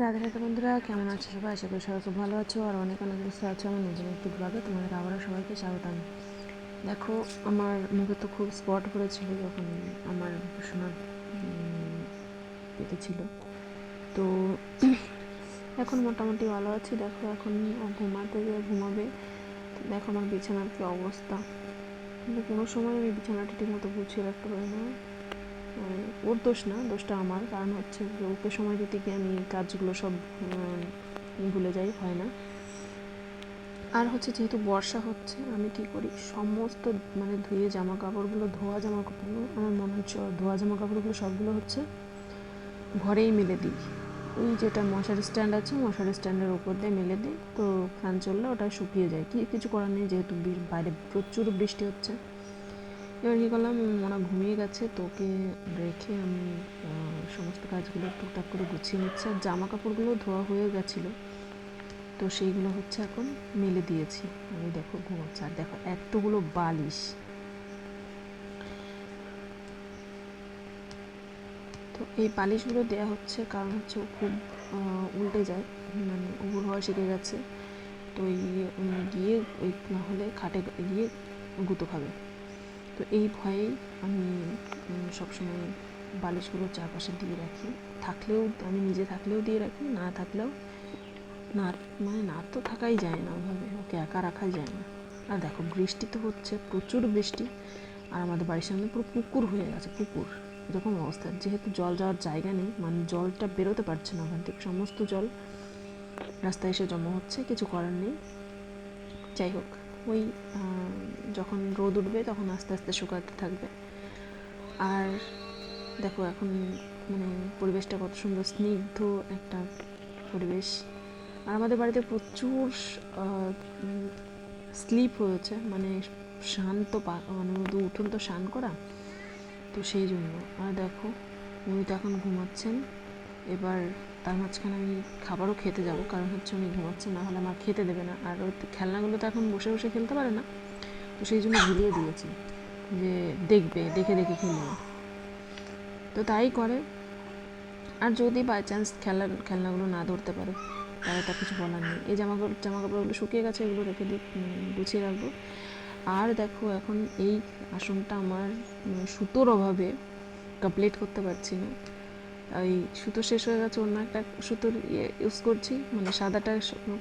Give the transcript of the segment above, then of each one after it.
রাধে রাধে বন্ধুরা, কেমন আছো সবাই? আশা করি সবাই খুব ভালো আছো আর অনেক অনেক সুস্থ আছো। আমার নতুন একটি ব্লগে তোমাদের আবারও সবাইকে স্বাগতম। দেখো, আমার মুখে তো খুব স্পট পড়েছিল যখন আমার সোনার পেটে ছিল। তো এখন মোটামুটি ভালো আছি। দেখো এখন ও ঘুমাবে। দেখো আমার বিছানার কি অবস্থা। কিন্তু কোনো সময় আমি বিছানাটা ঠিক মতো গুছিয়ে রাখতে পারি না। ওর দোষ না, দোষটা আমার। কারণ হচ্ছে যে ওকে সময় দিতে গিয়ে আমি কাজগুলো সব ভুলে যাই, হয় না। আর হচ্ছে যেহেতু বর্ষা হচ্ছে, আমি কী করি, সমস্ত ধুয়ে জামা কাপড়গুলো, ধোয়া জামা কাপড়গুলো, আমার মনে হচ্ছে ধোয়া জামা কাপড়গুলো সবগুলো হচ্ছে ঘরেই মেলে দিই। ওই যেটা মশারি স্ট্যান্ড আছে, মশারি স্ট্যান্ডের উপর দিয়ে মেলে দিই, তো ফ্যান চললে ওটা শুকিয়ে যায়। কিছু করার নেই, যেহেতু বাইরে প্রচুর বৃষ্টি হচ্ছে। এবার কী করলাম, ওরা ঘুমিয়ে গেছে, তো ওকে রেখে আমি সমস্ত কাজগুলো টুকটাক করে গুছিয়ে নিচ্ছি। আর জামা কাপড়গুলো ধোয়া হয়ে গেছিলো, তো সেইগুলো হচ্ছে এখন মেলে দিয়েছি। আমি দেখো ঘুমাচ্ছে। আর দেখো এতগুলো বালিশ, তো এই বালিশগুলো দেওয়া হচ্ছে কারণ হচ্ছে ও খুব উল্টে যায়, উবুর হওয়া শিখে গেছে। তো গিয়ে ওই না হলে খাটে গিয়ে গুঁতো খাবে। তো এই ভয়েই আমি সবসময় বালিশগুলো চারপাশে দিয়ে রাখি। থাকলেও আমি নিজে থাকলেও দিয়ে রাখি, না থাকলেও না, না তো থাকাই যায় না, ওইভাবে ওকে একা রাখাই যায় না। আর দেখো বৃষ্টি তো হচ্ছে, প্রচুর বৃষ্টি। আর আমাদের বাড়ির সামনে পুরো পুকুর হয়ে গেছে, পুকুর এরকম অবস্থা। যেহেতু জল যাওয়ার জায়গা নেই, জলটা বেরোতে পারছে না ওখান থেকে, সমস্ত জল রাস্তায় এসে জমা হচ্ছে, কিছু করার নেই। যাই হোক, ওই যখন রোদ উঠবে তখন আস্তে আস্তে শুকাতে থাকবে। আর দেখো এখন পরিবেশটা কত সুন্দর, স্নিগ্ধ একটা পরিবেশ। আর আমাদের বাড়িতে প্রচুর স্লিপ হয়েছে, শান্ত উঠোন তো শান করা, তো সেই জন্য। আর দেখো উনি তো এখন ঘুমাচ্ছেন। এবার তার মাঝখানে আমি খাবারও খেতে যাব, কারণ হচ্ছে উনি ঘুমাচ্ছেন, না হলে আমার খেতে দেবে না। আর ওই খেলনাগুলো তো এখন বসে বসে খেলতে পারে না, তো সেই জন্য ঝুলিয়ে দিয়েছি যে দেখবে, দেখে দেখে খেলবে, তো তাই করে। আর যদি বাই চান্স খেলনাগুলো না ধরতে পারে, তাহলে তার কিছু বলার নেই। এই জামা কাপড়গুলো শুকিয়ে গেছে, এগুলো রেখে দিয়ে গুছিয়ে রাখবো। আর দেখো এখন এই আসনটা আমার সুতোর অভাবে কমপ্লিট করতে পারছি না। ওই সুতো শেষ হয়ে গেছে, অন্য একটা সুতোর ইউজ করছি, সাদাটা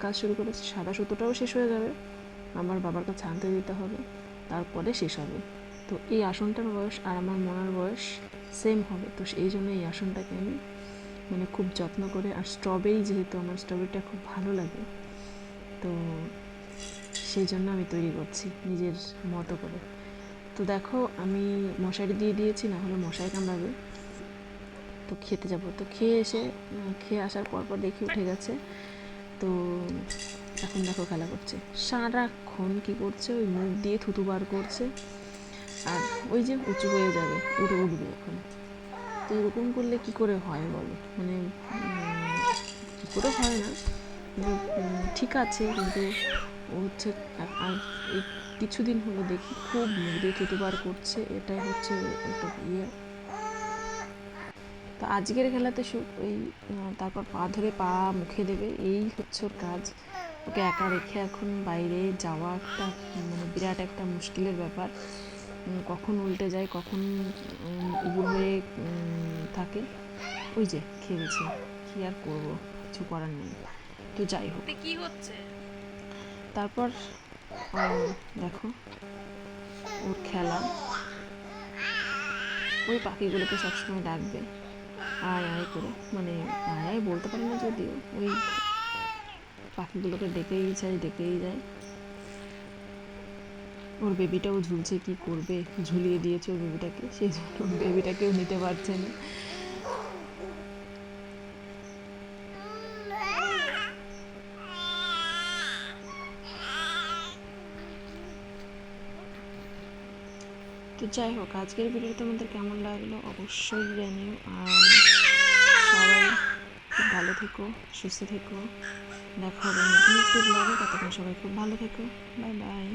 কাজ শুরু করেছি, সাদা সুতোটাও শেষ হয়ে যাবে, আমার বাবার কাছে আনতে দিতে হবে, তারপরে শেষ হবে। তো এই আসনটার বয়স আর আমার মনার বয়স সেম হবে, তো এই জন্য এই আসনটাকে আমি খুব যত্ন করে, আর স্ট্রবেরি, যেহেতু আমার স্ট্রবেরিটা খুব ভালো লাগে, তো সেই জন্য আমি তৈরি করছি নিজের মতো করে। তো দেখো আমি মশারি দিয়ে দিয়েছি, না হলে মশারি কামড়াবে। তো খেতে যাব, তো খেয়ে আসার পর দেখি উঠে গেছে। তো এখন দেখো খেলা করছে, সারাক্ষণ কী করছে, ওই মুখ দিয়ে থুতু বার করছে, আর ওই যে উঁচু হয়ে যাবে, উঠবে এখন। তো এরকম করলে কি করে হয় বলো, কী করে হয় না, ঠিক আছে, কিন্তু ও হচ্ছে। আর এই কিছুদিন হলো দেখি খুব মুখ দিয়ে থুতু বার করছে, এটাই হচ্ছে একটা ইয়ে। তো আজকের খেলাতে ওই তারপর পা ধরে পা মুখে দেবে, এই হচ্ছে ওর কাজ। ওকে একা রেখে এখন বাইরে যাওয়া একটা বিরাট একটা মুশকিলের ব্যাপার। কখন উল্টে যায়, কখন উবুর হয়ে থাকে। ওই যে খেলছে, কি আর করব, কিছু করার নেই। তো যাই হোক, কি হচ্ছে? তারপর দেখো ওর খেলা, ওই পাখিগুলোকে সবসময় ডাকবে আয় আয় করে, আয় আয় বলতে পারে না যদিও, ওই পাখিগুলোকে ডেকেই যায়। ওর বেবিটাও ঝুলছে, কি করবে, ঝুলিয়ে দিয়েছে ওর বেবিটাকে, সেই জন্য বেবিটাকেও নিতে পারছে না। তো যাই হোক, আজকের ভিডিওটা তোমাদের কেমন লাগলো অবশ্যই জানিও। আর সবাই খুব ভালো থেকো, সুস্থ থেকো, দেখা হবে নতুন একটি ব্লগে। ততক্ষণ সবাই খুব ভালো থেকো, বাই বাই।